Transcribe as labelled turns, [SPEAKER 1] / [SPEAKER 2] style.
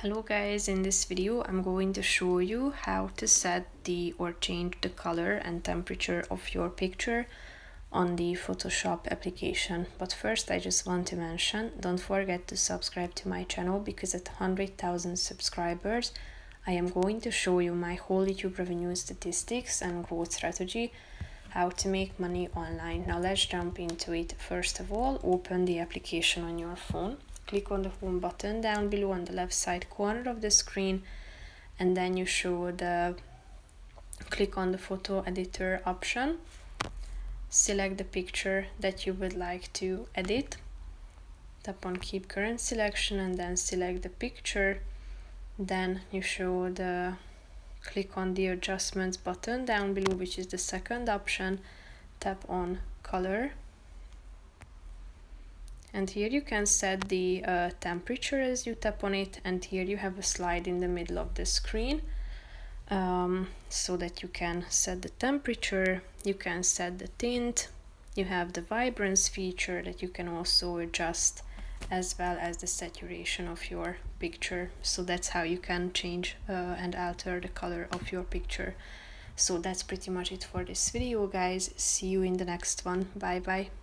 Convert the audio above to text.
[SPEAKER 1] Hello guys, in this video I'm going to show you how to set or change the color and temperature of your picture on the Photoshop application. But first I just want to mention, don't forget to subscribe to my channel because at 100,000 subscribers I am going to show you my whole YouTube revenue statistics and growth strategy, how to make money online. Now let's jump into it. First of all, open the application on your phone. Click on the home button down below on the left side corner of the screen, and then you click on the photo editor option. Select the picture that you would like to edit. Tap on keep current selection and then select the picture. Then you click on the adjustments button down below, which is the second option. Tap on color. And here you can set the temperature as you tap on it, and here you have a slide in the middle of the screen so that you can set the temperature, you can set the tint, you have the vibrance feature that you can also adjust, as well as the saturation of your picture. So that's how you can change and alter the color of your picture. So that's pretty much it for this video, guys. See you in the next one. Bye bye.